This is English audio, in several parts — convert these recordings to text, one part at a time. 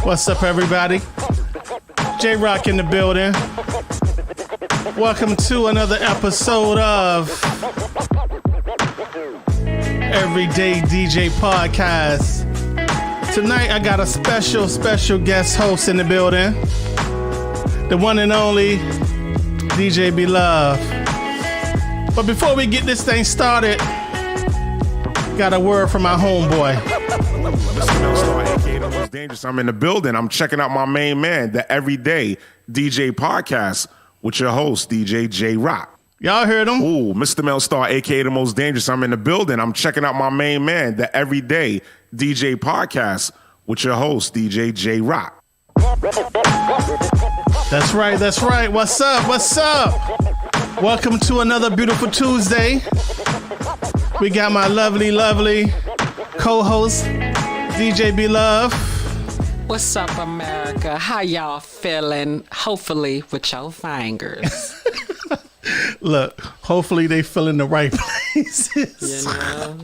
What's up, everybody? J-Rock in the building. Welcome to another episode of Everyday DJ Podcast. Tonight, I got a special guest host in the building. The one and only DJ Beloved. But before we get this thing started, got a word from my homeboy. Dangerous. I'm in the building. I'm checking out my main man, the Everyday DJ Podcast, with your host, DJ J-Rock. Y'all heard him? Ooh, Mr. Melstar, a.k.a. the most dangerous. I'm in the building. I'm checking out my main man, the Everyday DJ Podcast, with your host, DJ J-Rock. That's right. What's up? Welcome to another beautiful Tuesday. We got my lovely co-host, DJ Beloved. What's up, America? How y'all feeling? Hopefully with your fingers. Look, hopefully they fill in the right places. You know?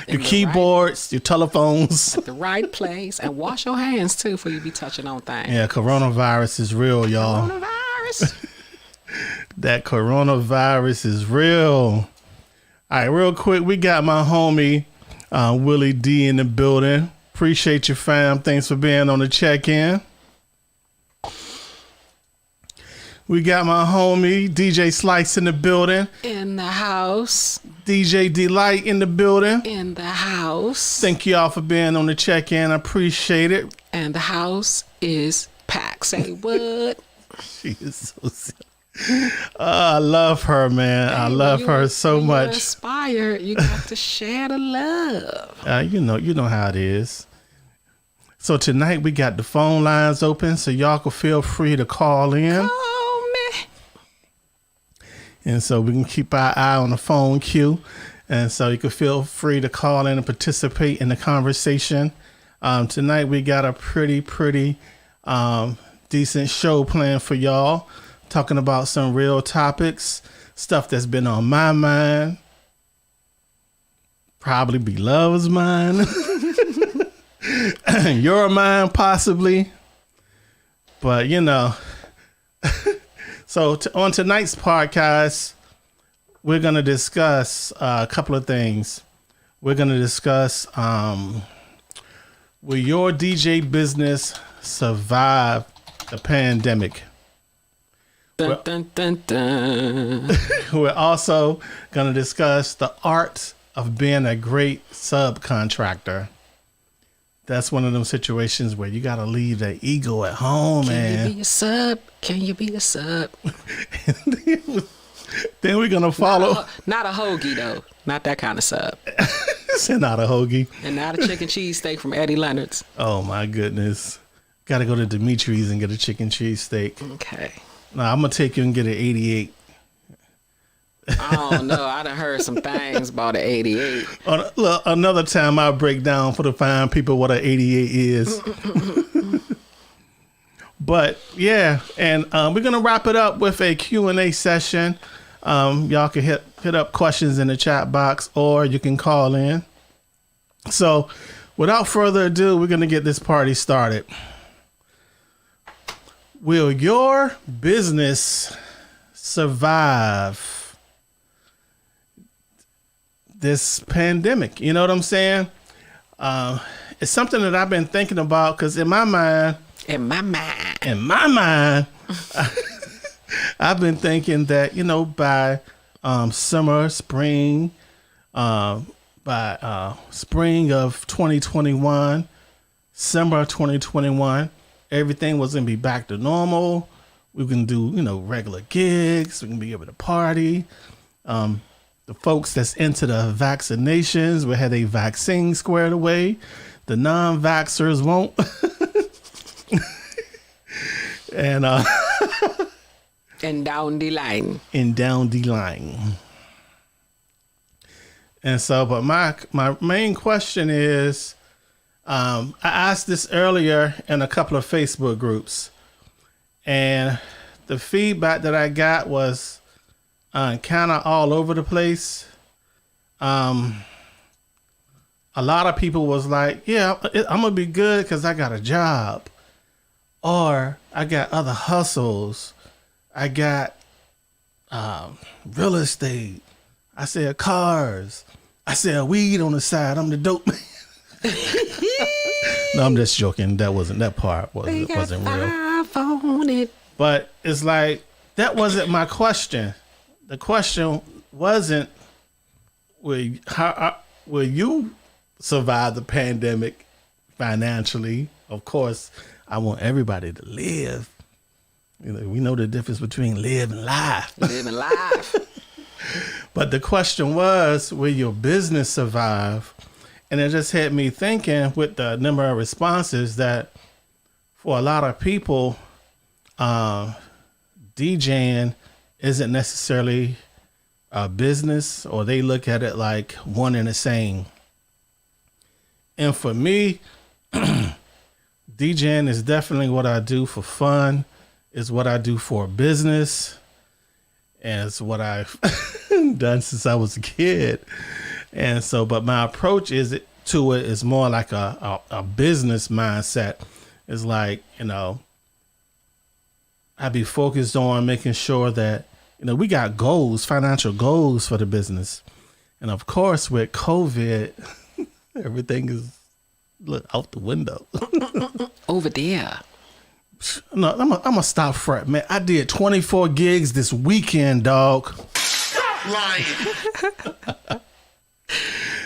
Your keyboards, your telephones. At the right place. And wash your hands, too, before you be touching on things. Yeah, coronavirus is real, y'all. Coronavirus. That coronavirus is real. All right, real quick, we got my homie Willie D in the building. Appreciate you, fam. Thanks for being on the check-in. We got my homie DJ Slice in the building. In the house. DJ Delight in the building. In the house. Thank you all for being on the check-in. I appreciate it. And the house is packed. Say what? She is so silly. I love her, man. I love her so much. You're inspired. You got to share the love. You know how it is. So tonight we got the phone lines open, so y'all can feel free to call in. Call me. And so we can keep our eye on the phone queue, and so you can feel free to call in and participate in the conversation. Tonight we got a pretty decent show planned for y'all. Talking about some real topics, stuff that's been on my mind, probably Beloved's mind, your mind possibly, but you know. So on tonight's podcast, we're going to discuss a couple of things. We're going to discuss will your DJ business survive the pandemic? Dun, dun, dun, dun. We're also going to discuss the art of being a great subcontractor. that's one of them situations where you got to leave that ego at home, man. Can you be a sub? Can you be a sub? Then we're going to follow. Not a hoagie, though. Not that kind of sub. Send out a hoagie. And not a chicken cheesesteak from Eddie Leonard's. Oh, my goodness. Got to go to Dimitri's and get a chicken cheesesteak. Okay. Nah, I'm going to take you and get an 88. I don't know. I done heard some things about an 88. Look, another time I'll break down for the fine people what an 88 is. But yeah, and we're gonna wrap it up with a Q&A session. Y'all can hit up questions in the chat box, or you can call in. So without further ado, we're gonna get this party started. Will your business survive this pandemic? You know what I'm saying? It's something that I've been thinking about, because in my mind, I've been thinking that, you know, by summer, spring, by spring of 2021, summer 2021, everything was going to be back to normal. We can do, you know, regular gigs. We can be able to party. The folks that's into the vaccinations will have a vaccine squared away. The non-vaxxers won't. And down the line. And so, but my main question is, I asked this earlier in a couple of Facebook groups, and the feedback that I got was kind of all over the place. A lot of people was like, yeah, I'm gonna be good because I got a job, or I got other hustles. I got real estate. I sell cars. I sell weed on the side. I'm the dope man. No, I'm just joking. That part wasn't real. But it's like, that wasn't my question. The question wasn't, will you survive the pandemic financially? Of course, I want everybody to live. You know, we know the difference between live and laugh. Live and laugh. But the question was, will your business survive? And it just had me thinking, with the number of responses, that for a lot of people, DJing isn't necessarily a business, or they look at it like one and the same. And for me, DJing is definitely what I do for fun. It's what I do for business. And it's what I've done since I was a kid. And so, but my approach to it is more like a business mindset. It's like, you know, I be focused on making sure that, you know, we got goals, financial goals for the business. And of course, with COVID, everything is out the window. Over there. No, I'm gonna stop fretting, man. I did 24 gigs this weekend, dog. Stop lying.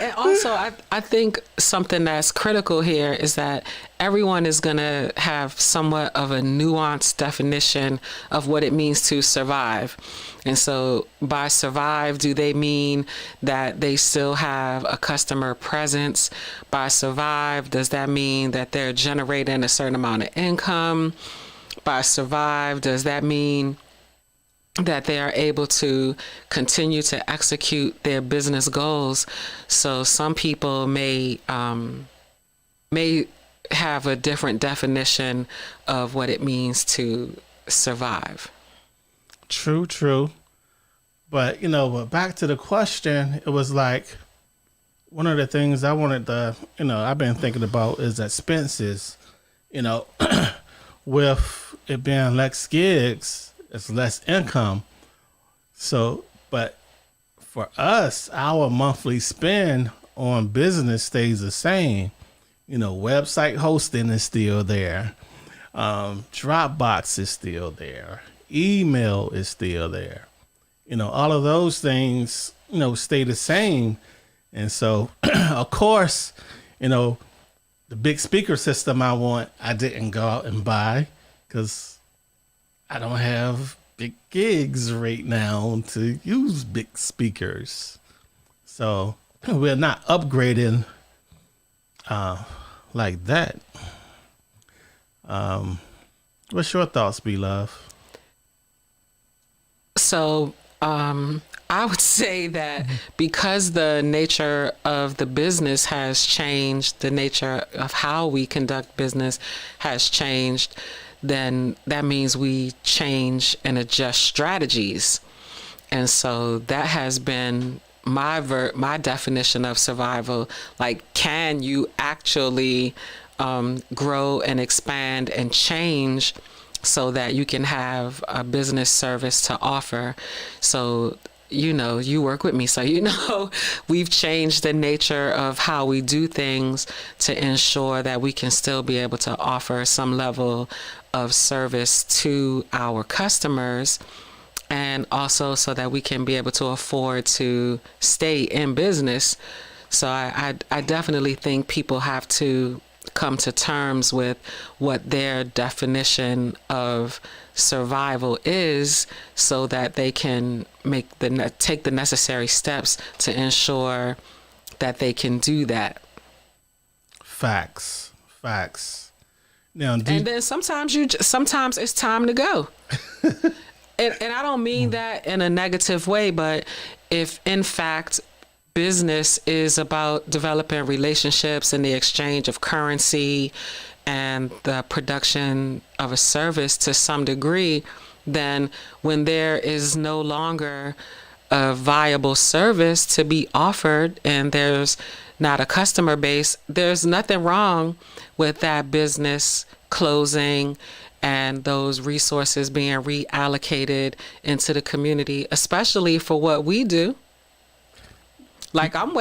And also, I think something that's critical here is that everyone is going to have somewhat of a nuanced definition of what it means to survive. And so by survive, do they mean that they still have a customer presence? By survive, does that mean that they're generating a certain amount of income? By survive, does that mean that they are able to continue to execute their business goals? So some people may have a different definition of what it means to survive. True. But, you know, but back to the question, it was like, one of the things I wanted to, you know, I've been thinking about is expenses. You know, with it being less gigs, it's less income. So, but for us, our monthly spend on business stays the same. You know, website hosting is still there. Dropbox is still there. Email is still there. You know, all of those things, you know, stay the same. And so, of course, you know, the big speaker system I want, I didn't go out and buy because I don't have big gigs right now to use big speakers. So we're not upgrading like that. What's your thoughts, B-Love? So I would say that because the nature of the business has changed, the nature of how we conduct business has changed, then that means we change and adjust strategies. And so that has been my definition of survival. Like, can you actually grow and expand and change so that you can have a business service to offer? So, you know, you work with me, so you know we've changed the nature of how we do things to ensure that we can still be able to offer some level of service to our customers, and also so that we can be able to afford to stay in business. So I definitely think people have to come to terms with what their definition of survival is, so that they can take the necessary steps to ensure that they can do that. Facts. Now, and then sometimes it's time to go. And I don't mean that in a negative way, but if in fact business is about developing relationships and the exchange of currency and the production of a service to some degree, then when there is no longer a viable service to be offered and there's not a customer base, there's nothing wrong with that business closing and those resources being reallocated into the community, especially for what we do. Like, I'm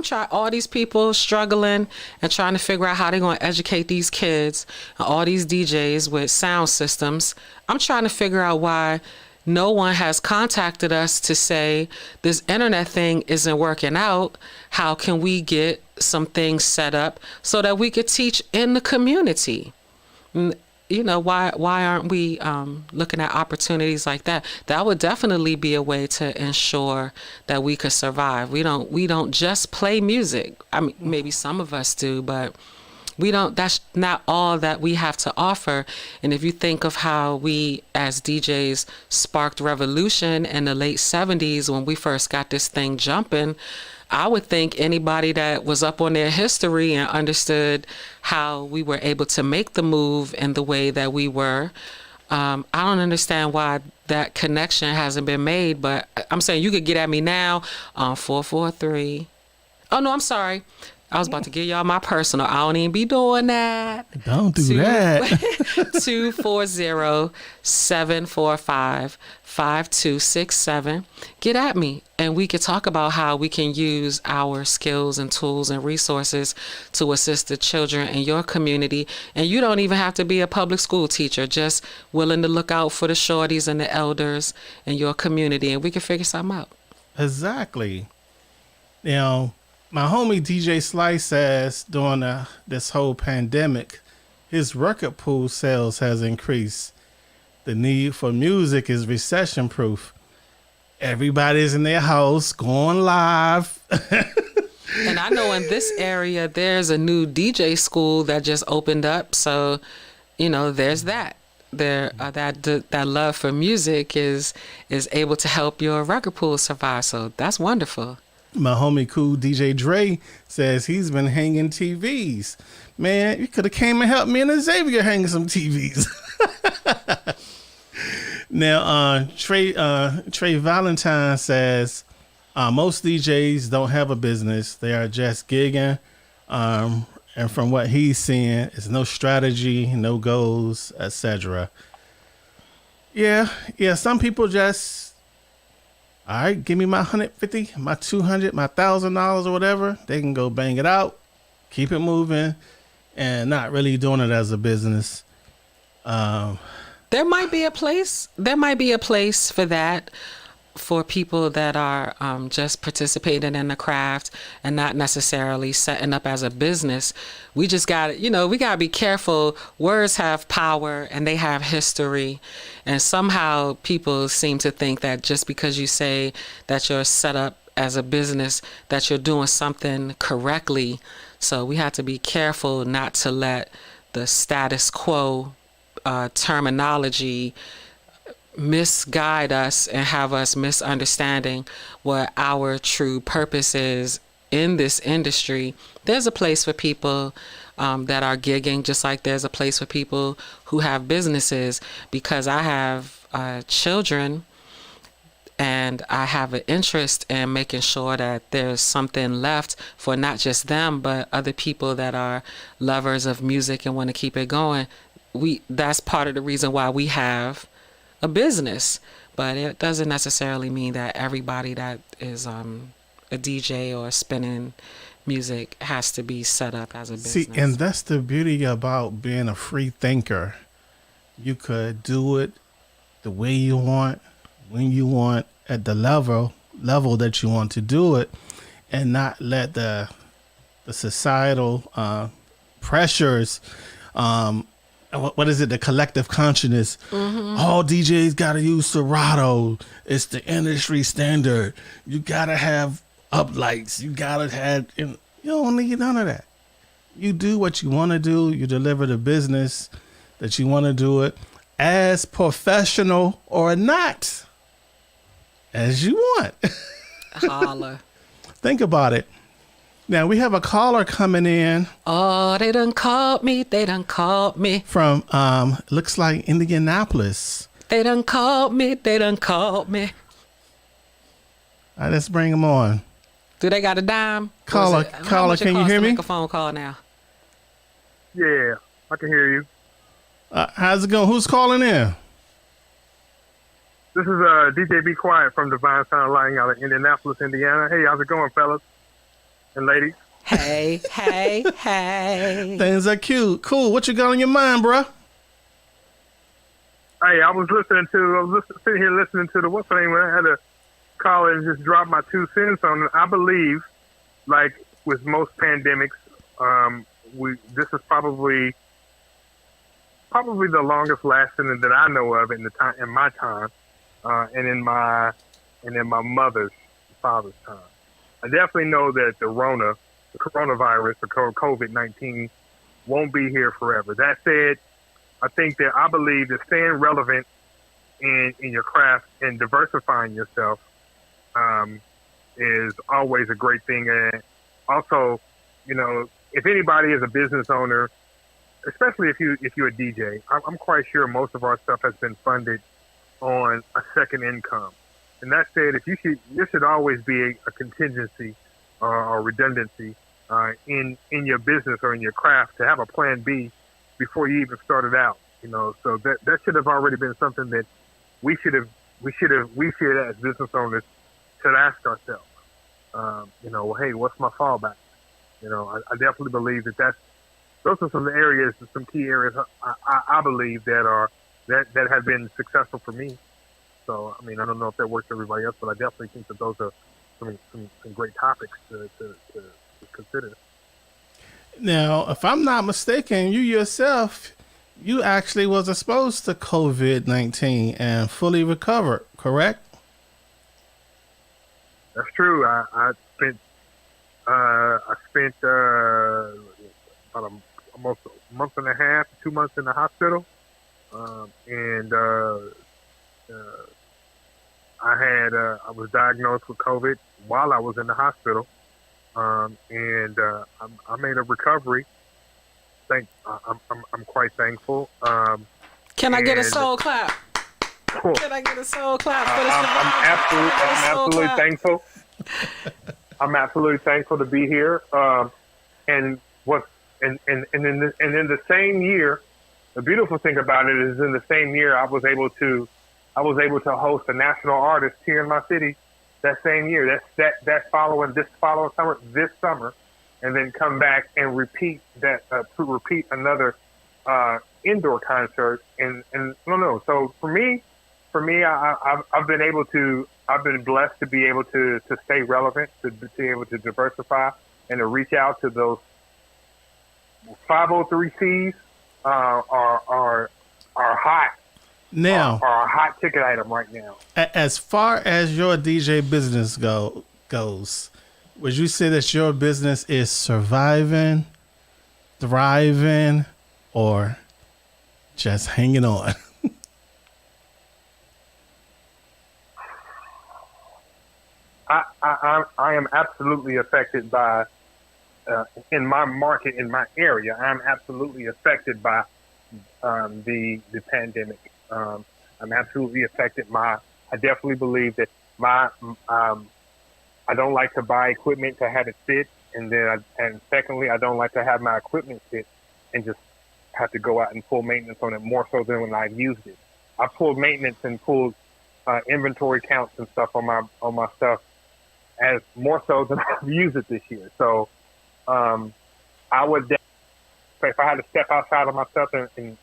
trying, all these people struggling and trying to figure out how they're going to educate these kids, and all these DJs with sound systems. I'm trying to figure out why no one has contacted us to say, this internet thing isn't working out. How can we get some things set up so that we could teach in the community? You know, why aren't we looking at opportunities like that? That would definitely be a way to ensure that we could survive. We don't just play music. I mean, maybe some of us do, but that's not all that we have to offer. And if you think of how we as DJs sparked revolution in the late 70s when we first got this thing jumping, I would think anybody that was up on their history and understood how we were able to make the move in the way that we were, I don't understand why that connection hasn't been made. But I'm saying you could get at me now on 443. Oh, no, I'm sorry. I was about to give y'all my personal. I don't even be doing that. Don't do that. 240-745-5267. Get at me, and we could talk about how we can use our skills and tools and resources to assist the children in your community. And you don't even have to be a public school teacher, just willing to look out for the shorties and the elders in your community, and we can figure something out. Exactly. Now, my homie DJ Slice says during this whole pandemic, his record pool sales has increased. The need for music is recession proof. Everybody's in their house going live. And I know in this area, there's a new DJ school that just opened up. So, you know, there's that. That love for music is able to help your record pool survive. So that's wonderful. My homie cool DJ Dre says he's been hanging TVs. Man, you could have came and helped me and Xavier hanging some TVs. Now, Trey Valentine says most DJs don't have a business. They are just gigging. And from what he's seeing, it's no strategy, no goals, etc. Yeah. Some people just, all right, give me my $150, my $200, my $1,000 or whatever. They can go bang it out, keep it moving, and not really doing it as a business. There might be a place for that for people that are just participating in the craft and not necessarily setting up as a business. We just got to, we got to be careful. Words have power and they have history. And somehow people seem to think that just because you say that you're set up as a business, that you're doing something correctly. So we have to be careful not to let the status quo terminology misguide us and have us misunderstanding what our true purpose is in this industry. There's a place for people that are gigging, just like there's a place for people who have businesses, because I have children and I have an interest in making sure that there's something left for not just them, but other people that are lovers of music and want to keep it going. That's part of the reason why we have a business, but it doesn't necessarily mean that everybody that is a DJ or spinning music has to be set up as a business. See, and that's the beauty about being a free thinker. You could do it the way you want, when you want, at the level that you want to do it, and not let the societal pressures, what is it? The collective consciousness. Mm-hmm. All DJs got to use Serato. It's the industry standard. You got to have uplights. You got to have. You don't need none of that. You do what you want to do. You deliver the business that you want to do it, as professional or not, as you want. Holla. Think about it. Now, we have a caller coming in. Oh, they done called me. They done called me. From, looks like Indianapolis. They done called me. They done called me. All right, let's bring them on. Do they got a dime? Caller, can you hear me? Make a phone call now. Yeah, I can hear you. How's it going? Who's calling in? This is DJ Be Quiet from Divine Sound Lighting out of Indianapolis, Indiana. Hey, how's it going, fellas and ladies? Hey, hey, hey. Things are cute. Cool. What you got on your mind, bro? Hey, I was sitting here listening to the what's the name when I had to call and just drop my 2 cents on it. I believe, like with most pandemics, this is probably the longest lasting that I know of in my time, and in my mother's father's time. I definitely know that the coronavirus, the COVID-19, won't be here forever. That said, I believe that staying relevant in your craft and diversifying yourself is always a great thing. And also, if anybody is a business owner, especially if you're a DJ, I'm quite sure most of our stuff has been funded on a second income. And that said, there should always be a contingency or redundancy in your business or in your craft to have a plan B before you even started out. So that should have already been something that we should as business owners should ask ourselves. Hey, what's my fallback? I definitely believe those are some areas, some key areas I believe that have been successful for me. So, I don't know if that works for everybody else, but I definitely think that those are some great topics to consider. Now, if I'm not mistaken, you yourself, you actually was exposed to COVID-19 and fully recovered, correct? That's true. I spent about almost a month and a half, 2 months in the hospital, and I was diagnosed with COVID while I was in the hospital, and I made a recovery. I'm quite thankful. Can I get a soul clap? Cool. Can I get a soul clap for this? I'm absolutely thankful. I'm absolutely thankful to be here. And in the same year, the beautiful thing about it is in the same year I was able to host a national artist here in my city that same year. This following summer, and then come back and repeat another indoor concert. And no. So for me, for me, I've been blessed to be able to stay relevant, to be able to diversify, and to reach out to those 503Cs are hot. Now, are a hot ticket item right now. as far as your DJ business goes, would you say that your business is surviving, thriving, or just hanging on? I am absolutely affected by, in my market, in my area, I'm absolutely affected by the pandemic. I'm absolutely affected. I definitely believe that I don't like to buy equipment to have it sit, and secondly, I don't like to have my equipment sit and just have to go out and pull maintenance on it more so than when I've used it. I pulled maintenance and pulled inventory counts and stuff on my stuff as more so than I've used it this year. So I would, if I had to step outside of myself and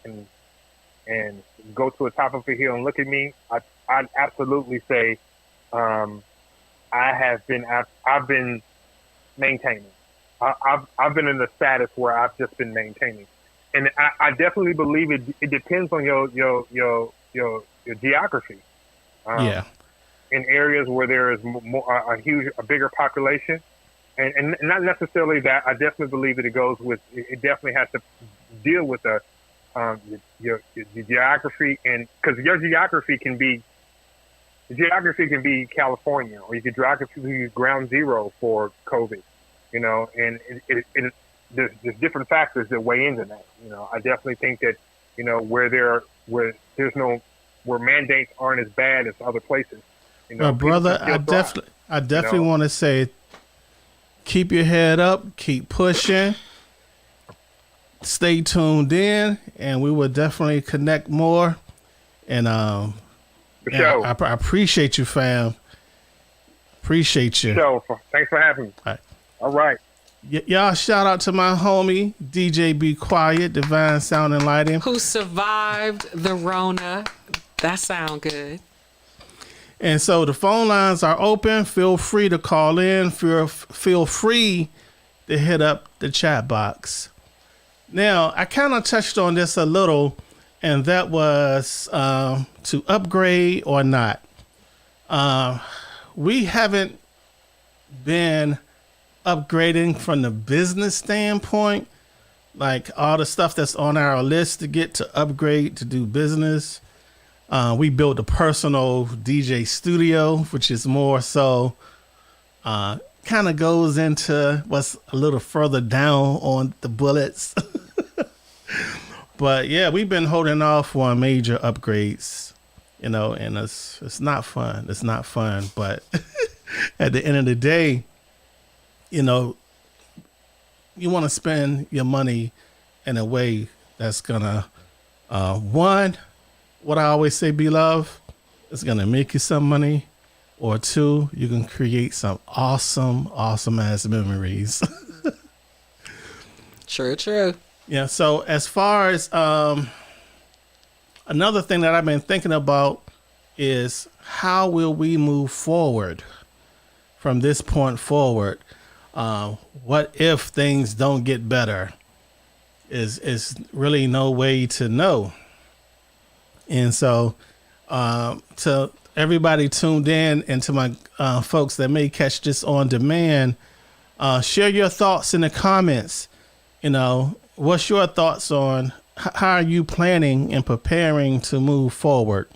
go to the top of a hill and look at me, I'd absolutely say I've been maintaining. I've been in the status where I've just been maintaining, and I definitely believe it depends on your geography. Yeah. In areas where there is a bigger population, and not necessarily that, I definitely believe that it definitely has to deal with your geography, and because your geography can be California, or you could geography be ground zero for COVID, and there's different factors that weigh into that. I definitely think that where mandates aren't as bad as other places. Brother, I definitely want to say, keep your head up, keep pushing, stay tuned in, and we will definitely connect more. And for sure. I appreciate you, fam. Appreciate you. Thanks for having me. All right. Y'all shout out to my homie, DJ Be Quiet, Divine Sound and Lighting. Who survived the Rona. That sound good. And so the phone lines are open. Feel free to call in. Feel free to hit up the chat box. Now, I kind of touched on this a little, and that was to upgrade or not. We haven't been upgrading from the business standpoint, like all the stuff that's on our list to get to upgrade to do business. We built a personal DJ studio, which is more so kind of goes into what's a little further down on the bullets. But yeah, we've been holding off on major upgrades, and it's not fun. It's not fun. But at the end of the day, you want to spend your money in a way that's gonna, one, what I always say, beloved, it's going to make you some money, or two, you can create some awesome ass memories. True. Yeah. So as far as another thing that I've been thinking about is how will we move forward from this point forward? What if things don't get better? Is really no way to know. And so, to everybody tuned in, and to my folks that may catch this on demand, share your thoughts in the comments. What's your thoughts on how are you planning and preparing to move forward?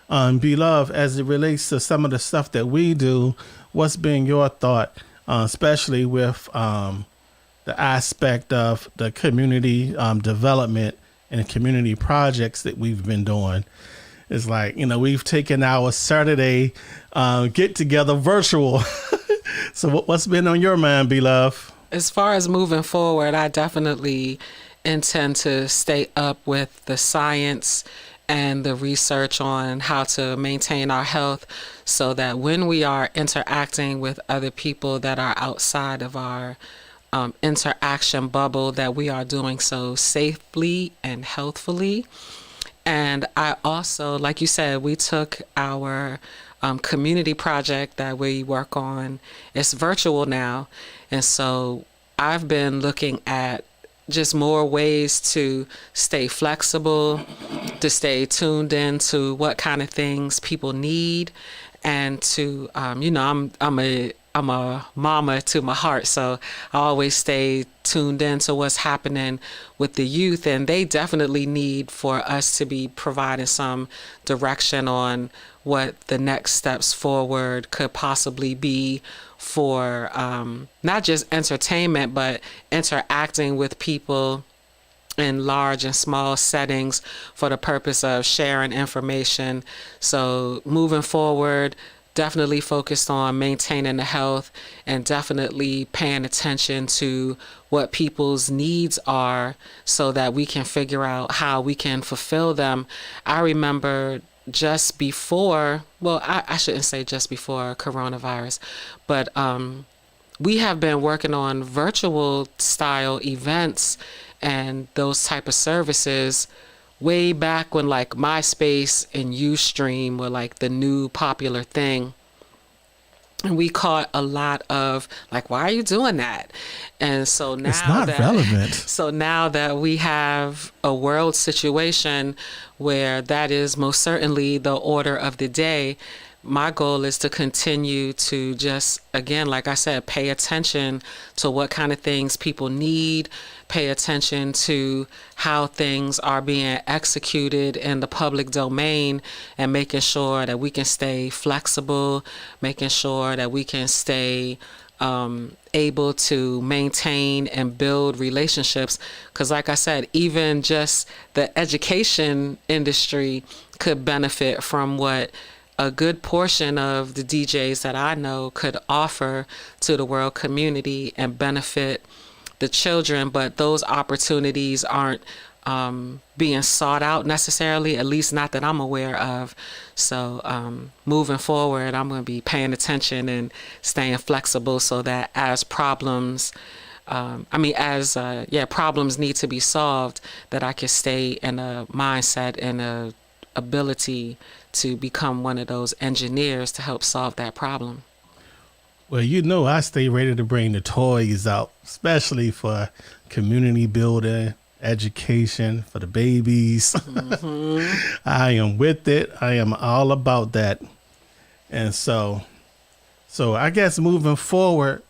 Beloved, as it relates to some of the stuff that we do, what's been your thought, especially with the aspect of the community development and community projects that we've been doing? It's like, we've taken our Saturday get together virtual. So what's been on your mind, beloved? As far as moving forward, I definitely intend to stay up with the science and the research on how to maintain our health, so that when we are interacting with other people that are outside of our interaction bubble, that we are doing so safely and healthfully. And I also, like you said, we took our community project that we work on. It's virtual now. And so I've been looking at just more ways to stay flexible, to stay tuned in to what kind of things people need, and to I'm a mama to my heart, so I always stay tuned in to what's happening with the youth, and they definitely need for us to be providing some direction on what the next steps forward could possibly be for not just entertainment, but interacting with people in large and small settings for the purpose of sharing information. So moving forward, definitely focused on maintaining the health and definitely paying attention to what people's needs are so that we can figure out how we can fulfill them. I remember just before, well, I shouldn't say just before coronavirus, but we have been working on virtual style events and those type of services way back when like MySpace and Ustream were like the new popular thing. And we caught a lot of like, why are you doing that? And so now it's not relevant. So now that we have a world situation where that is most certainly the order of the day, my goal is to continue to just, again, like I said, pay attention to what kind of things people need, pay attention to how things are being executed in the public domain, and making sure that we can stay flexible, making sure that we can stay able to maintain and build relationships. Because like I said, even just the education industry could benefit from what a good portion of the DJs that I know could offer to the world community and benefit the children, but those opportunities aren't being sought out necessarily, at least not that I'm aware of. So moving forward, I'm going to be paying attention and staying flexible so that as problems problems need to be solved, that I can stay in a mindset and a ability to become one of those engineers to help solve that problem. Well, you know, I stay ready to bring the toys out, especially for community building, education, for the babies. Mm-hmm. I am with it. I am all about that. And so I guess moving forward,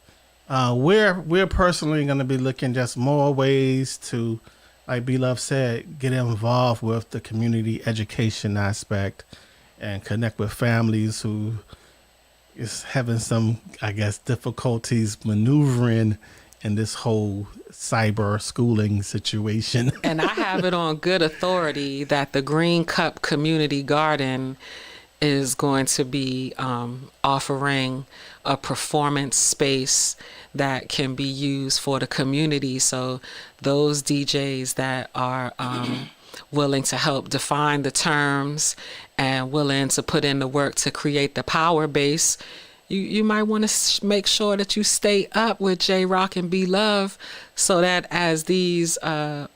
we're personally going to be looking just more ways to, like B-Love said, get involved with the community education aspect and connect with families who is having some, I guess, difficulties maneuvering in this whole cyber schooling situation. And I have it on good authority that the Green Cup Community Garden is going to be offering a performance space that can be used for the community. So those DJs that are willing to help define the terms and willing to put in the work to create the power base, you might want to make sure that you stay up with J-Rock and B-Love so that as these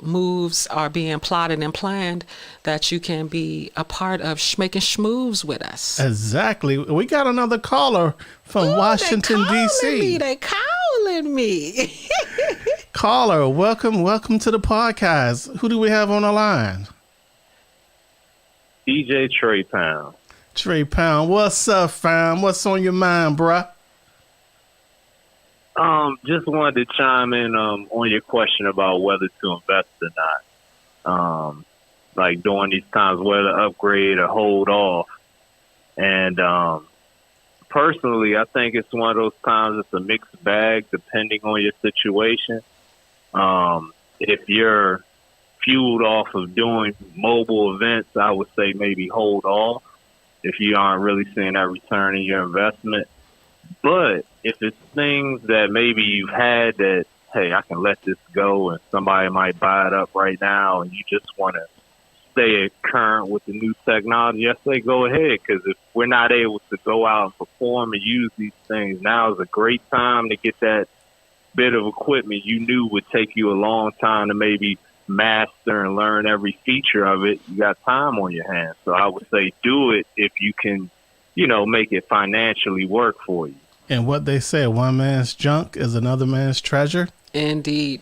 moves are being plotted and planned, that you can be a part of making schmoves with us. Exactly. We got another caller from Washington, D.C. They calling me. Caller, welcome to the podcast. Who do we have on the line? DJ Trey Pound. Trey Pound, what's up, fam? What's on your mind, bruh? Just wanted to chime in on your question about whether to invest or not. Like during these times, whether to upgrade or hold off. And personally, I think it's one of those times it's a mixed bag depending on your situation. If you're fueled off of doing mobile events, I would say maybe hold off if you aren't really seeing that return in your investment. But if it's things that maybe you've had that, hey, I can let this go and somebody might buy it up right now and you just want to stay current with the new technology, I say go ahead, because if we're not able to go out and perform and use these things, now is a great time to get that bit of equipment you knew would take you a long time to maybe master and learn every feature of it, you got time on your hands. So I would say do it if you can, make it financially work for you. And what they say, one man's junk is another man's treasure. Indeed.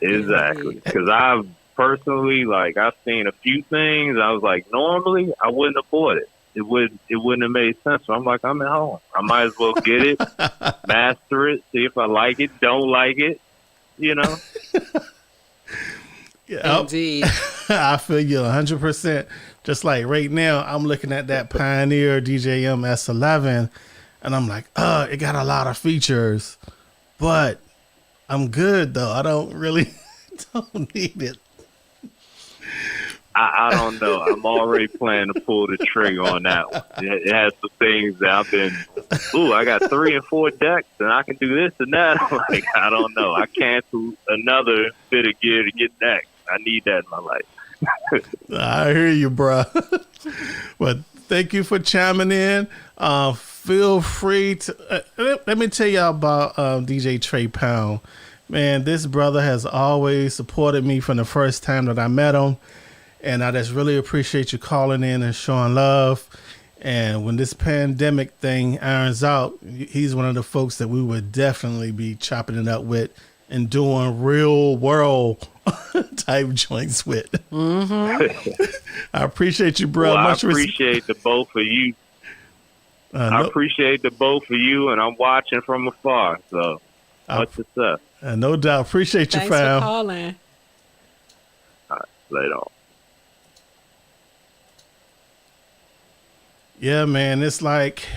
Exactly. Because I've personally, I've seen a few things. I was like, normally I wouldn't have bought it. It wouldn't have made sense. So I'm like, I'm at home. I might as well get it, master it, see if I like it, don't like it, Yeah, Indeed. I feel you 100%. Just like right now, I'm looking at that Pioneer DJM S11, and I'm like, it got a lot of features, but I'm good though. I don't really don't need it. I don't know. I'm already planning to pull the trigger on that one. It has some things that I've been, I got 3 and 4 decks and I can do this and that. I'm like, I don't know. I canceled another bit of gear to get that. I need that in my life. I hear you, bro. But thank you for chiming in. Feel free to, let me tell y'all about DJ Trey Pound. Man, this brother has always supported me from the first time that I met him. And I just really appreciate you calling in and showing love. And when this pandemic thing irons out, he's one of the folks that we would definitely be chopping it up with and doing real world type joints with. Mm-hmm. I appreciate you, bro. Well, I appreciate the both of you. I appreciate the both of you, and I'm watching from afar. So, much success. No doubt. Appreciate you, Thanks fam. for calling. All right, later on. Yeah, man, it's like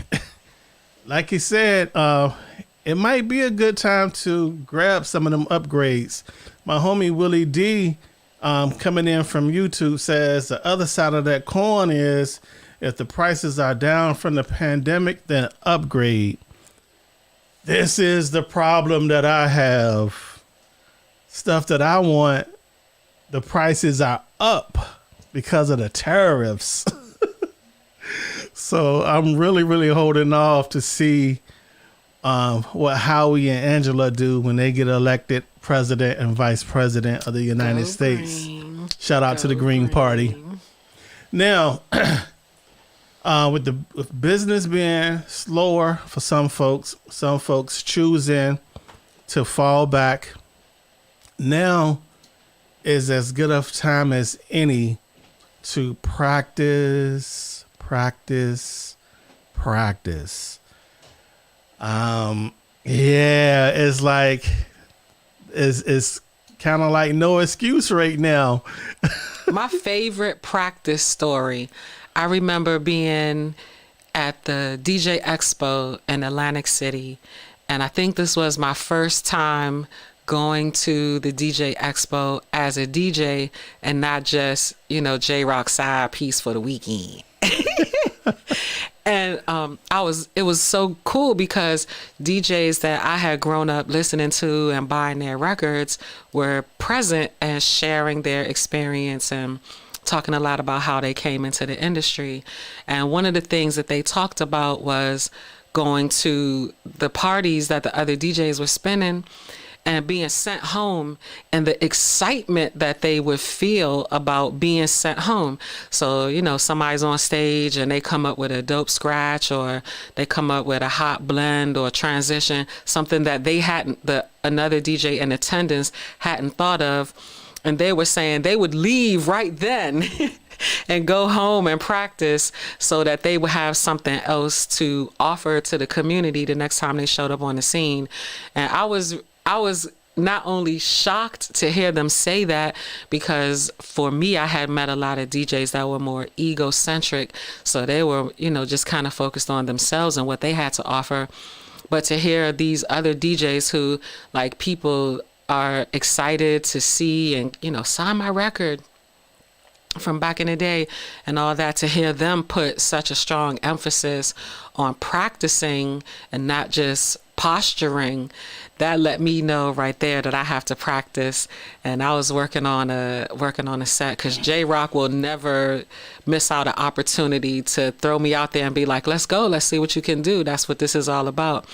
he said, it might be a good time to grab some of them upgrades. My homie Willie D, coming in from YouTube, says the other side of that coin is if the prices are down from the pandemic, then upgrade. This is the problem that I have. Stuff that I want, the prices are up because of the tariffs. So I'm really, really holding off to see what Howie and Angela do when they get elected president and vice president of the United States. Green. Shout out to the Green Party. Now, with business being slower for some folks choosing to fall back. Now is as good of time as any to practice. Yeah, it's like it's kind of like no excuse right now. My favorite practice story, I remember being at the DJ Expo in Atlantic City, and I think this was my first time going to the DJ Expo as a DJ and not just, J-Rock side piece for the weekend. And it was so cool because DJs that I had grown up listening to and buying their records were present and sharing their experience and talking a lot about how they came into the industry. And one of the things that they talked about was going to the parties that the other DJs were spinning and being sent home and the excitement that they would feel about being sent home. So, somebody's on stage and they come up with a dope scratch or they come up with a hot blend or transition, something that they hadn't, another DJ in attendance hadn't thought of. And they were saying they would leave right then and go home and practice so that they would have something else to offer to the community the next time they showed up on the scene. And I was not only shocked to hear them say that, because for me, I had met a lot of DJs that were more egocentric. So they were, just kind of focused on themselves and what they had to offer. But to hear these other DJs who, people are excited to see and, sign my record from back in the day and all that, to hear them put such a strong emphasis on practicing and not just posturing, that let me know right there that I have to practice. And I was working on a set, because J-Rock will never miss out an opportunity to throw me out there and be like, let's go, let's see what you can do. That's what this is all about.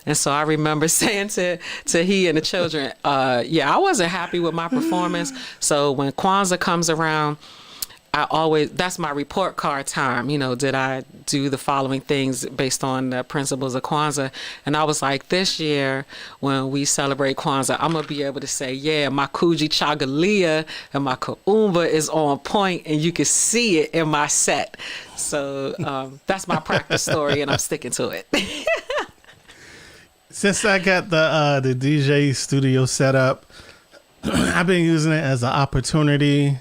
And so I remember saying to he and the children, yeah, I wasn't happy with my performance. So when Kwanzaa comes around, that's my report card time. Did I do the following things based on the principles of Kwanzaa? And I was like, this year, when we celebrate Kwanzaa, I'm going to be able to say, yeah, my Kuji Chagalia and my Kaumba is on point, and you can see it in my set. So that's my practice story, and I'm sticking to it. Since I got the DJ studio set up, I've been using it as an opportunity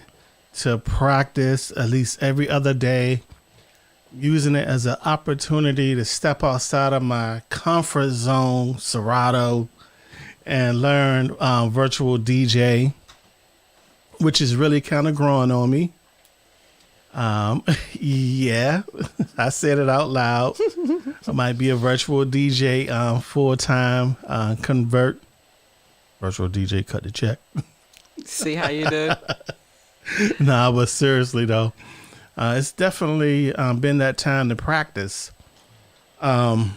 to practice at least every other day, using it as an opportunity to step outside of my comfort zone, Serato, and learn virtual DJ, which is really kind of growing on me. Yeah, I said it out loud. I might be a virtual DJ full-time, convert. Virtual DJ, cut the check. See how you do? Nah, but seriously though, it's definitely been that time to practice. And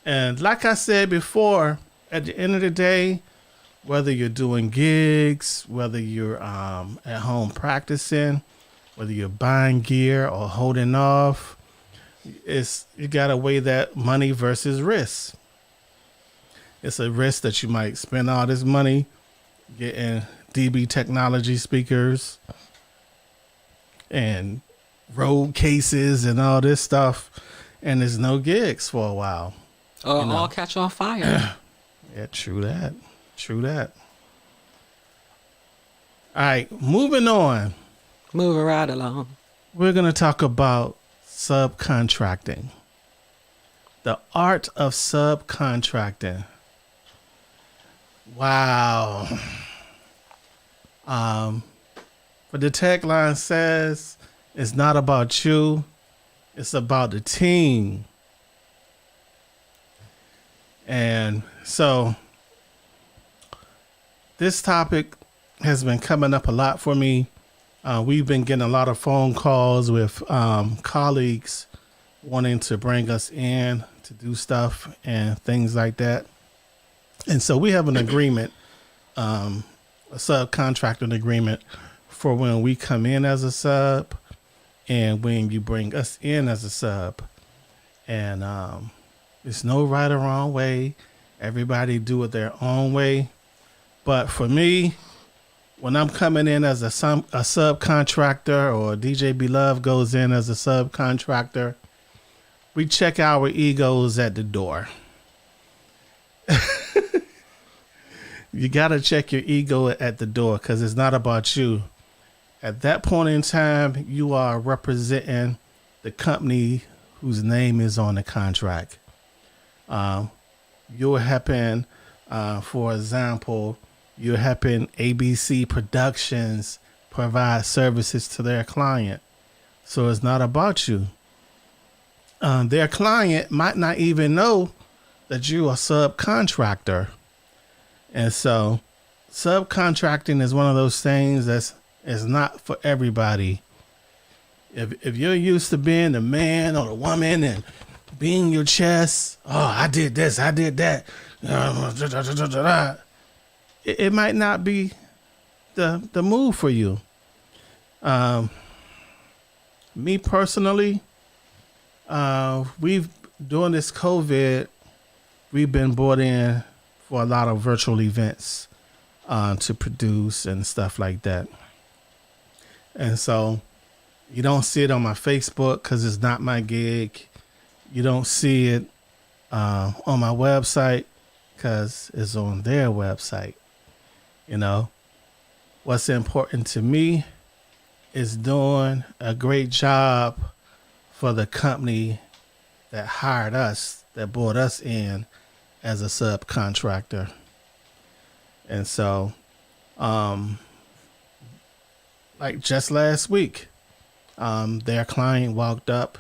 like I said before, at the end of the day, whether you're doing gigs, whether you're at home practicing, whether you're buying gear or holding off, you gotta weigh that money versus risk. It's a risk that you might spend all this money getting DB technology speakers and road cases and all this stuff, and there's no gigs for a while. Or all catch on fire. Yeah, true that. All right, moving on. Moving right along. We're going to talk about subcontracting. The art of subcontracting. Wow. But the tagline says, it's not about you, it's about the team. And so this topic has been coming up a lot for me. We've been getting a lot of phone calls with colleagues wanting to bring us in to do stuff and things like that. And so we have an agreement, a subcontracting agreement for when we come in as a sub and when you bring us in as a sub. And there's no right or wrong way. Everybody do it their own way. But for me, when I'm coming in as a subcontractor, or DJ Beloved goes in as a subcontractor, we check our egos at the door. You got to check your ego at the door, because it's not about you. At that point in time, you are representing the company whose name is on the contract. You're helping, for example, you're helping ABC Productions provide services to their client. So it's not about you. Their client might not even know that you're a subcontractor. And so subcontracting is one of those things that's not for everybody. If you're used to being the man or the woman and being your chest, oh, I did this, I did that, it might not be the move for you. Me personally, during this COVID, we've been brought in for a lot of virtual events to produce and stuff like that. And so you don't see it on my Facebook because it's not my gig. You don't see it on my website because it's on their website. You know, what's important to me is doing a great job for the company that hired us, that brought us in as a subcontractor. And so, like just last week, their client walked up,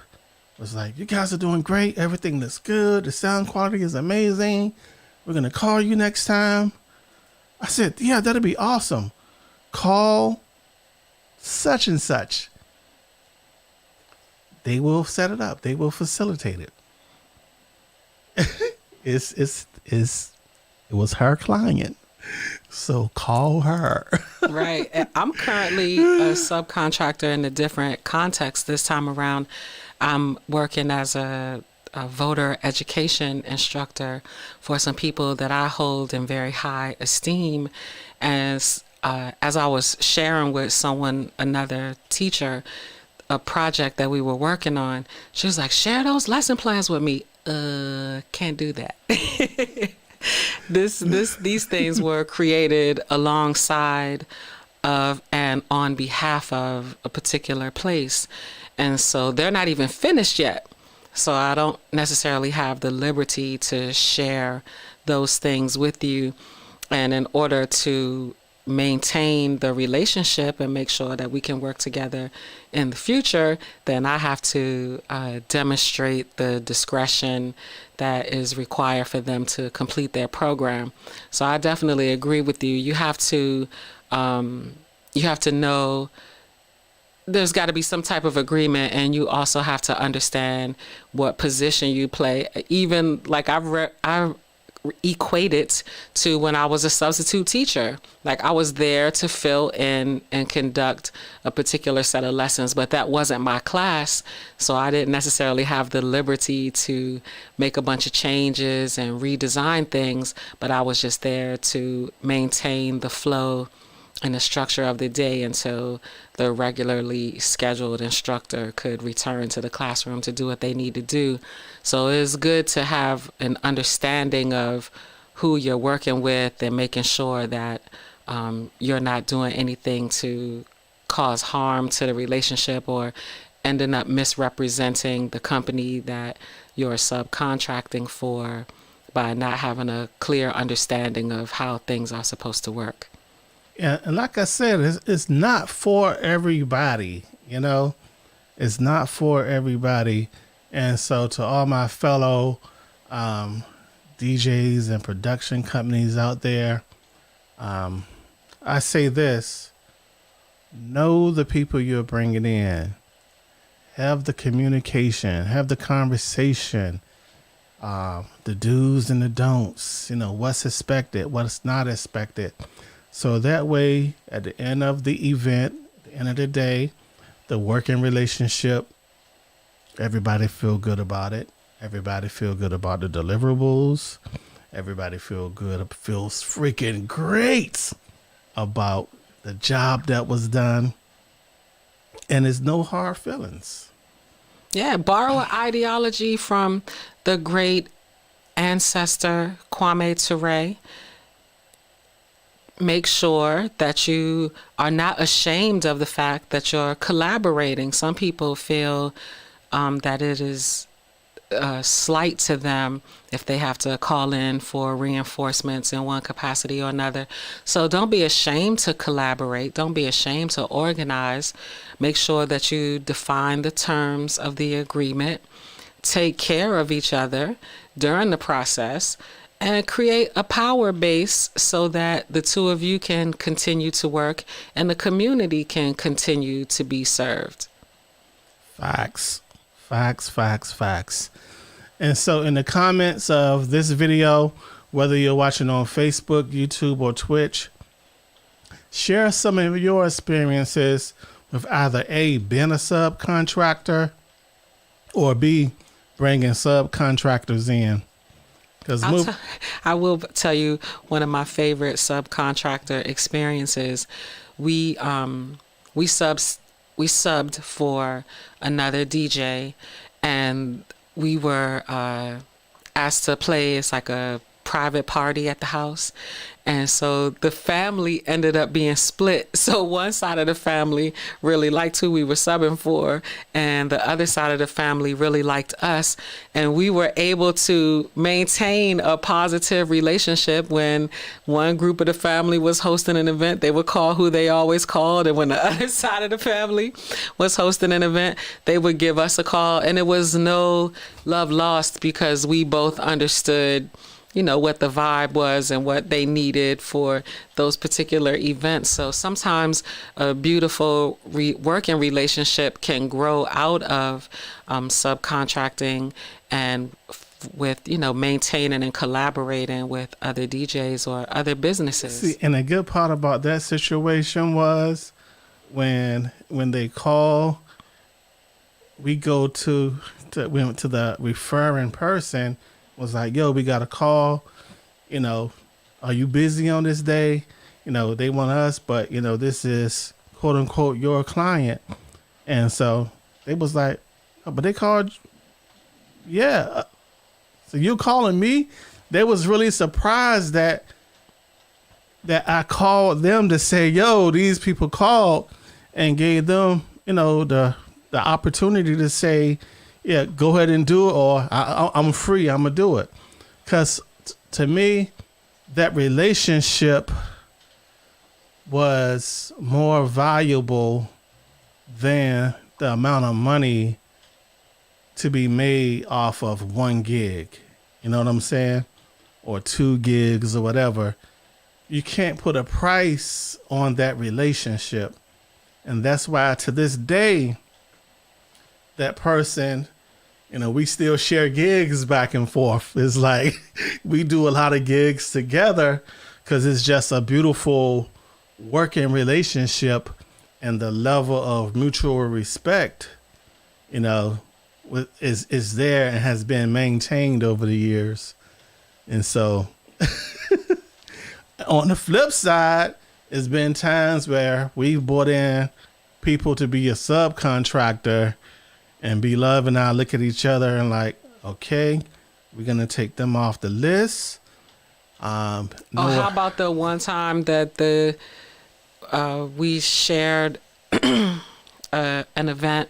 was like, "You guys are doing great. Everything looks good. The sound quality is amazing. We're going to call you next time." I said, "Yeah, that'd be awesome. Call such and such. They will set it up. They will facilitate it." it was her client. So call her. Right. And I'm currently a subcontractor in a different context. This time around, I'm working as a voter education instructor for some people that I hold in very high esteem. As I was sharing with another teacher, a project that we were working on, she was like, share those lesson plans with me. Can't do that. These things were created alongside of and on behalf of a particular place. And so they're not even finished yet. So I don't necessarily have the liberty to share those things with you. And in order to maintain the relationship and make sure that we can work together in the future, then I have to demonstrate the discretion that is required for them to complete their program. So I definitely agree with you. You have to know there's got to be some type of agreement, and you also have to understand what position you play. Even like I equate it to when I was a substitute teacher. Like I was there to fill in and conduct a particular set of lessons, but that wasn't my class. So I didn't necessarily have the liberty to make a bunch of changes and redesign things, but I was just there to maintain the flow and the structure of the day until the regularly scheduled instructor could return to the classroom to do what they need to do. So it's good to have an understanding of who you're working with and making sure that you're not doing anything to cause harm to the relationship or ending up misrepresenting the company that you're subcontracting for by not having a clear understanding of how things are supposed to work. Yeah, and like I said, it's not for everybody, It's not for everybody. And so to all my fellow DJs and production companies out there, I say this: know the people you're bringing in. Have the communication, have the conversation, the do's and the don'ts, what's expected, what's not expected. So that way, at the end of the event, at the end of the day, the working relationship, everybody feel good about it. Everybody feel good about the deliverables. Everybody feels freaking great about the job that was done. And there's no hard feelings. Yeah, borrow an ideology from the great ancestor Kwame Ture. Make sure that you are not ashamed of the fact that you're collaborating. Some people feel that it is slight to them if they have to call in for reinforcements in one capacity or another. So don't be ashamed to collaborate. Don't be ashamed to organize. Make sure that you define the terms of the agreement. Take care of each other during the process. And create a power base so that the two of you can continue to work and the community can continue to be served. Facts. And so in the comments of this video, whether you're watching on Facebook, YouTube, or Twitch, share some of your experiences with either A, being a subcontractor, or B, bringing subcontractors in. I will tell you one of my favorite subcontractor experiences. We subbed for another DJ, and we were asked to play. It's like a private party at the house. And so the family ended up being split. So one side of the family really liked who we were subbing for, and the other side of the family really liked us. And we were able to maintain a positive relationship. When one group of the family was hosting an event, they would call who they always called. And when the other side of the family was hosting an event, they would give us a call. And it was no love lost because we both understood what the vibe was and what they needed for those particular events. So sometimes a beautiful working relationship can grow out of subcontracting and with, maintaining and collaborating with other DJs or other businesses. See, and the good part about that situation was when they call, we went to the referring person, was like, yo, we got a call, are you busy on this day? They want us, but this is quote unquote your client. And so they was like, oh, but they called, yeah. So you calling me? They was really surprised that I called them to say, yo, these people called, and gave them, the opportunity to say, yeah, go ahead and do it, or I'm free, I'm gonna do it. Because to me, that relationship was more valuable than the amount of money to be made off of one gig. You know what I'm saying? Or 2 gigs or whatever. You can't put a price on that relationship. And that's why to this day, that person, we still share gigs back and forth. It's like we do a lot of gigs together because it's just a beautiful working relationship, and the level of mutual respect, is there and has been maintained over the years. And so on the flip side, there's been times where we've brought in people to be a subcontractor, and B-Love and I look at each other and like, okay, we're going to take them off the list. How about the one time that we shared an event,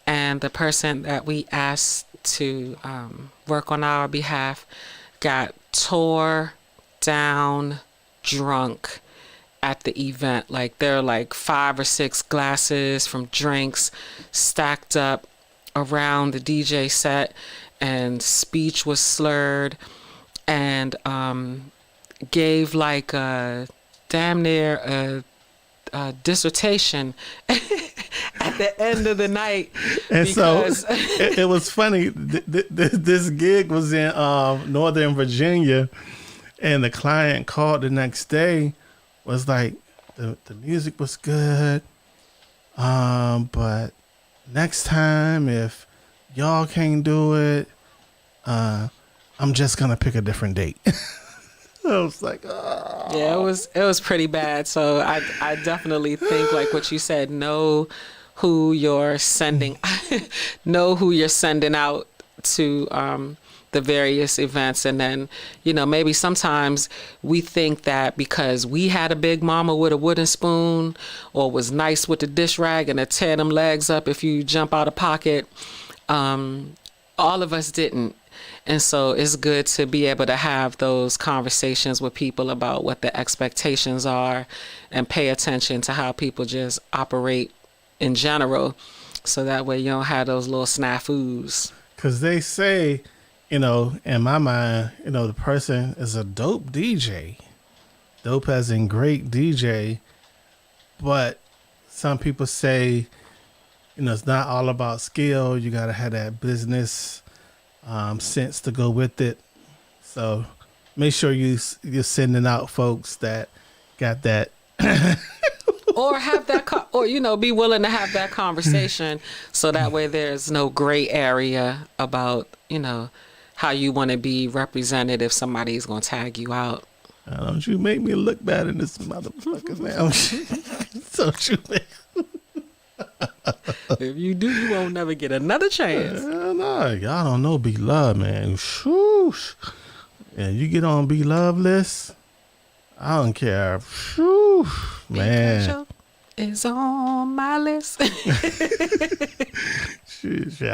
and the person that we asked to work on our behalf got tore down drunk at the event. Like there are like 5 or 6 glasses from drinks stacked up around the DJ set, and speech was slurred, and gave like a damn near a dissertation at the end of the night. And because... so it was funny. This gig was in Northern Virginia, and the client called the next day, was like, the music was good, but next time if y'all can't do it, I'm just gonna pick a different date. I was like, oh. Yeah, it was pretty bad. So I definitely think, like what you said, know who you're sending out to the various events. And then, maybe sometimes we think that because we had a big mama with a wooden spoon, or was nice with the dish rag and to tear them legs up if you jump out of pocket, all of us didn't. And so it's good to be able to have those conversations with people about what the expectations are, and pay attention to how people just operate in general, so that way you don't have those little snafus. Because they say, in my mind, the person is a dope DJ. Dope as in great DJ. But some people say, it's not all about skill. You got to have that business sense to go with it. So make sure you're sending out folks that got that. Or have that, be willing to have that conversation, so that way there's no gray area about, how you want to be represented if somebody's going to tag you out. Don't you make me look bad in this motherfucker now. Don't you make... If you do, you won't never get another chance. No, y'all don't know B-Love, man. Shoosh. Yeah, you get on B-Love list, I don't care. Whew, man. Is on my list.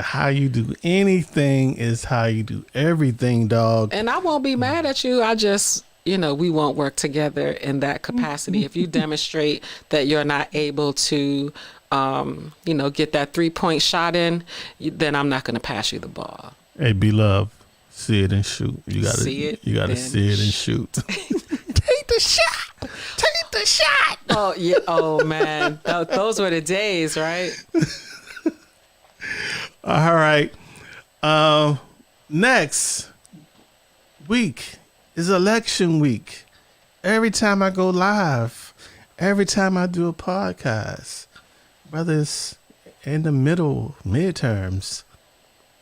How you do anything is how you do everything, dog. And I won't be mad at you. I just, we won't work together in that capacity. If you demonstrate that you're not able to, get that 3-point shot in, then I'm not going to pass you the ball. Hey, B-Love, See it and shoot. You gotta See it, You gotta then see it and shoot. Take the shot. Take the shot. Oh yeah. Oh man, those were the days, right? All right. Next week is election week. Every time I go live, every time I do a podcast, whether it's in the midterms,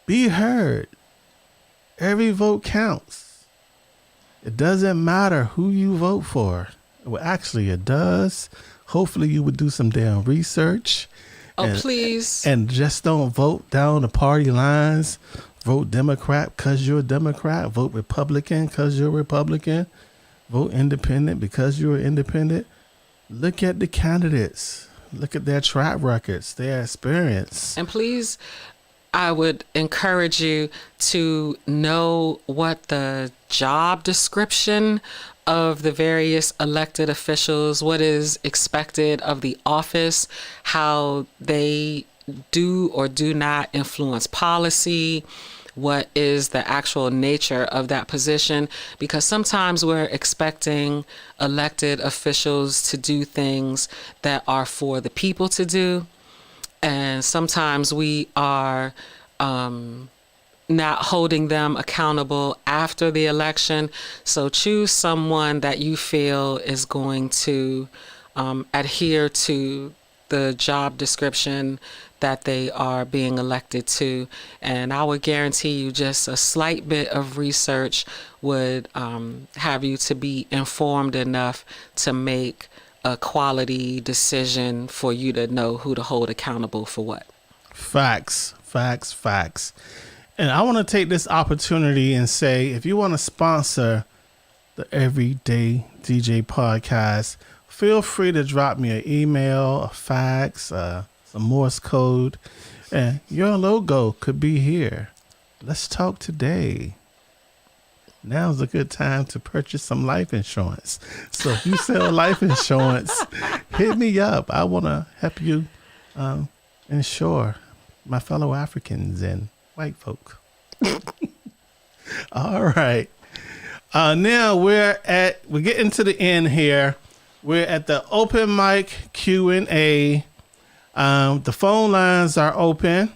be heard. Every vote counts. It doesn't matter who you vote for. Well, actually, it does. Hopefully, you would do some damn research. Oh, please. And just don't vote down the party lines. Vote Democrat because you're a Democrat. Vote Republican because you're a Republican. Vote independent because you're independent. Look at the candidates. Look at their track records, their experience. And please, I would encourage you to know what the job description of the various elected officials, what is expected of the office, how they do or do not influence policy, what is the actual nature of that position, because sometimes we're expecting elected officials to do things that are for the people to do, and sometimes we are not holding them accountable after the election. So choose someone that you feel is going to adhere to the job description that they are being elected to. And I would guarantee you just a slight bit of research would have you to be informed enough to make a quality decision for you to know who to hold accountable for what. Facts. And I want to take this opportunity and say, if you want to sponsor the Everyday DJ podcast, feel free to drop me an email, a fax, some Morse code, and your logo could be here. Let's talk today. Now's a good time to purchase some life insurance. So if you sell life insurance, hit me up. I want to help you insure my fellow Africans and white folk. All right. Now we're getting to the end here. We're at the open mic Q&A. The phone lines are open.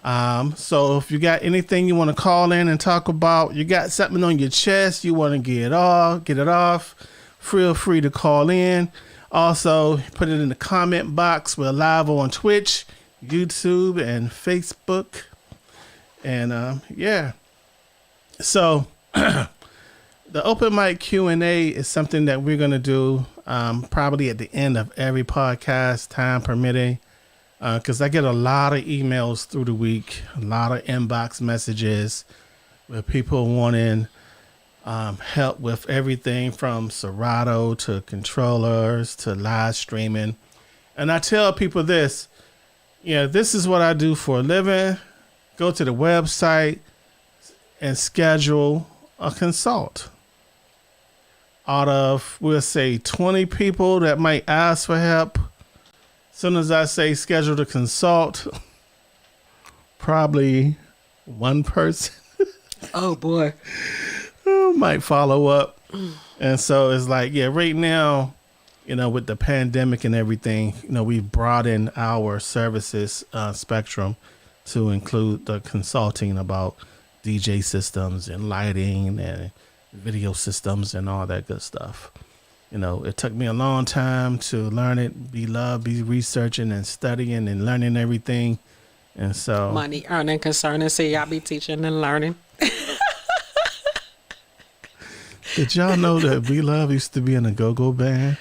So if you got anything you want to call in and talk about, you got something on your chest you want to get it off, feel free to call in. Also, put it in the comment box. We're live on Twitch, YouTube, and Facebook. And yeah. So the open mic Q&A is something that we're going to do probably at the end of every podcast, time permitting. Because I get a lot of emails through the week, a lot of inbox messages with people wanting help with everything from Serato to controllers to live streaming. And I tell people this, this is what I do for a living. Go to the website and schedule a consult. Out of, we'll say, 20 people that might ask for help, soon as I say schedule to consult, probably one person Oh boy. might follow up. And so it's like, right now, with the pandemic and everything, we've broadened our services spectrum to include the consulting about DJ systems and lighting and video systems and all that good stuff. It took me a long time to learn it, be researching and studying and learning everything. And so Money, earning, concerning. See, y'all be teaching and learning. Did y'all know that Be Love used to be in a go-go band?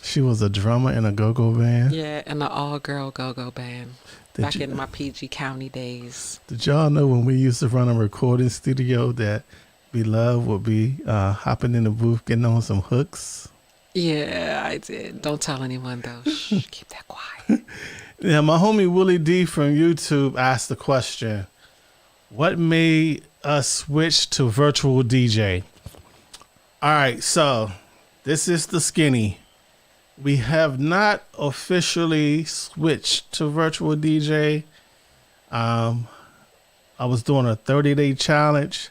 She was a drummer in a go-go band. Yeah, in the all-girl go-go band. Back in my PG County days. Did y'all know when we used to run a recording studio that Be Love would be hopping in the booth, getting on some hooks? Yeah, I did. Don't tell anyone, though. Shh, keep that quiet. Yeah, my homie Willie D from YouTube asked the question, what made us switch to virtual DJ? All right, so this is the skinny. We have not officially switched to virtual DJ. I was doing a 30-day challenge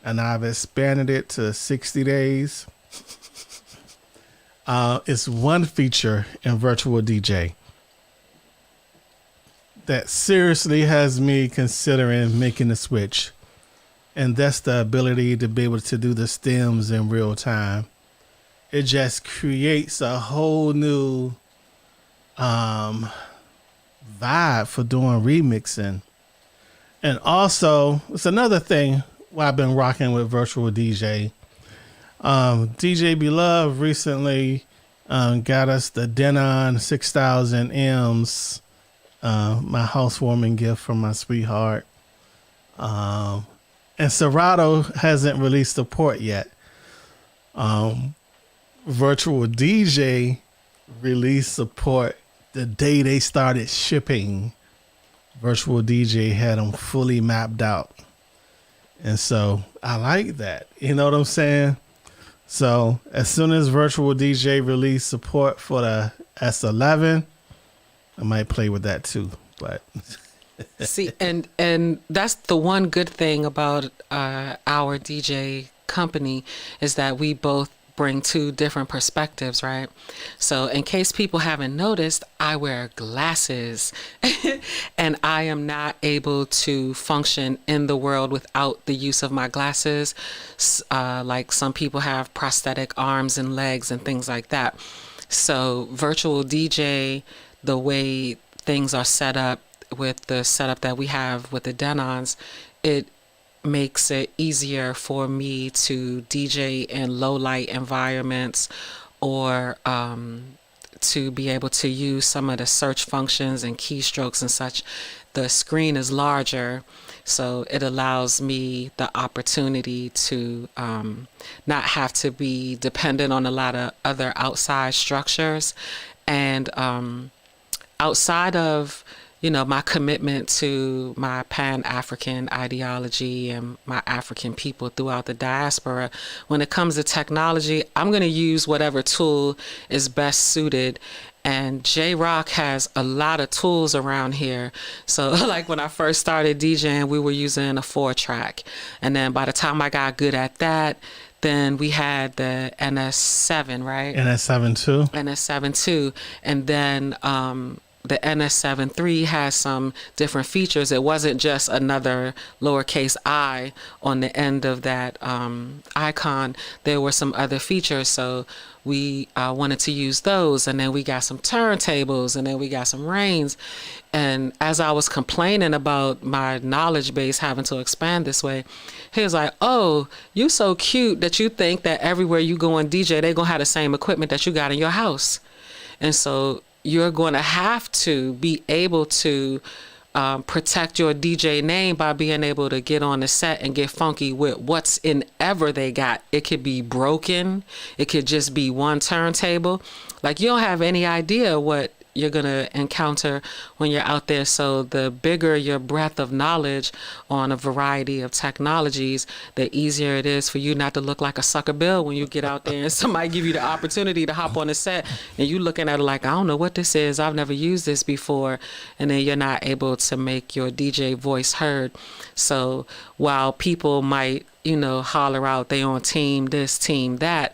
and I've expanded it to 60 days. It's one feature in Virtual DJ that seriously has me considering making the switch. And that's the ability to be able to do the stems in real time. It just creates a whole new vibe for doing remixing. And also, it's another thing why I've been rocking with Virtual DJ. DJ Beloved recently got us the Denon 6000 M's, my housewarming gift from my sweetheart. And Serato hasn't released the port yet. Virtual DJ released support the day they started shipping. Virtual DJ had them fully mapped out. And so I like that. You know what I'm saying? So as soon as Virtual DJ released support for the S11, I might play with that too. But see, and that's the one good thing about our DJ company is that we both bring two different perspectives, right? So in case people haven't noticed, I wear glasses and I am not able to function in the world without the use of my glasses. Like some people have prosthetic arms and legs and things like that. So Virtual DJ, the way things are set up with the setup that we have with the Denons, it makes it easier for me to DJ in low light environments, or to be able to use some of the search functions and keystrokes and such. The screen is larger, so it allows me the opportunity to not have to be dependent on a lot of other outside structures. And outside of my commitment to my Pan-African ideology and my African people throughout the diaspora, when it comes to technology, I'm going to use whatever tool is best suited. And J-Rock has a lot of tools around here. So like when I first started DJing, we were using a 4-track. And then by the time I got good at that, then we had the NS7, right? NS7 too. NS7 too. And then the NS7 III has some different features. It wasn't just another lowercase I on the end of that icon. There were some other features, so we wanted to use those. And then we got some turntables, and then we got some reins. And as I was complaining about my knowledge base having to expand this way, he was like, "Oh, you so cute that you think that everywhere you go and DJ, they're going to have the same equipment that you got in your house." And so you're going to have to be able to protect your DJ name by being able to get on the set and get funky with what's in ever they got. It could be broken. It could just be one turntable. Like, you don't have any idea what you're going to encounter when you're out there. So the bigger your breadth of knowledge on a variety of technologies, the easier it is for you not to look like a sucker bill when you get out there and somebody give you the opportunity to hop on the set and you looking at it like, I don't know what this is. I've never used this before. And then you're not able to make your DJ voice heard. So while people might, holler out they on team this, team that,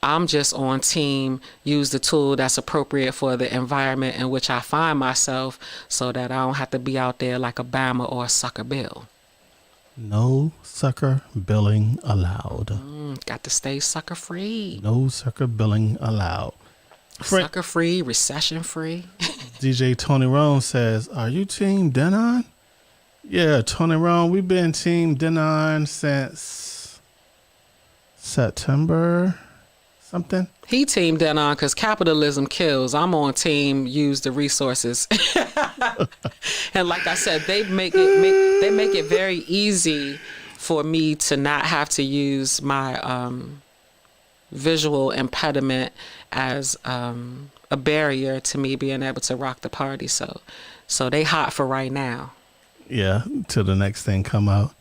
I'm just on team use the tool that's appropriate for the environment in which I find myself, so that I don't have to be out there like a Bama or a sucker bill. No sucker billing allowed. Got to stay sucker free. No sucker billing allowed. Sucker free, recession free. DJ Tony Roan says, "Are you team Denon?" Yeah, Tony Roan, we've been team Denon since September something. He team Denon because capitalism kills. I'm on team use the resources. And like I said, they make it very easy for me to not have to use my visual impediment as a barrier to me being able to rock the party. So they hot for right now. Yeah, till the next thing come out.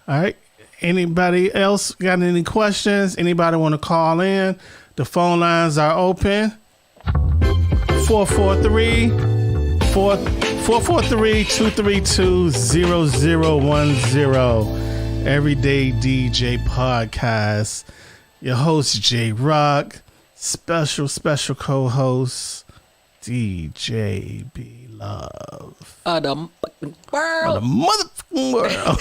All right. Anybody else got any questions? Anybody want to call in? The phone lines are open. 443-232-0010. Everyday DJ Podcast. Your host, J Rock. Special co-host, DJ B Love. Of the motherfucking Of the world. motherfucking world.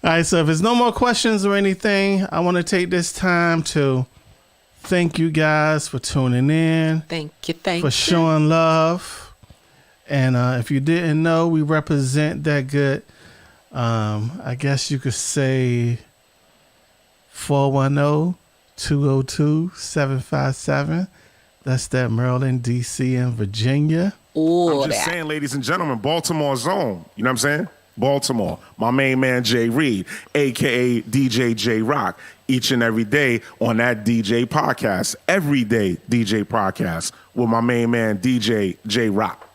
All right, so if there's no more questions or anything, I want to take this time to thank you guys for tuning in. Thank you. For showing love. And if you didn't know, we represent that good, I guess you could say 410-202-757. That's that Maryland, D.C., and Virginia. Oh, I'm just saying, ladies and gentlemen, Baltimore zone. You know what I'm saying? Baltimore. My main man, Jay Reed, a.k.a. DJ J Rock, each and every day on that DJ podcast. Everyday DJ podcast with my main man, DJ J Rock.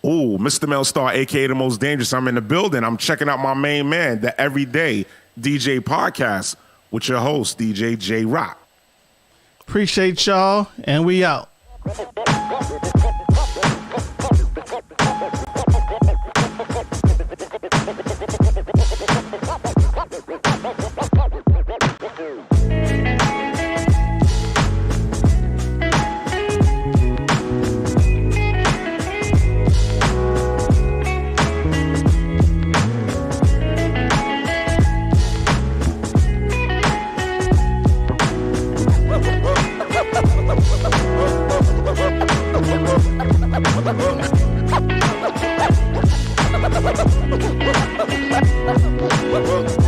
Oh, Mr. Mel Star, a.k.a. the most dangerous. I'm in the building. I'm checking out my main man, the Everyday DJ podcast with your host, DJ J Rock. Appreciate y'all, and we out. Well,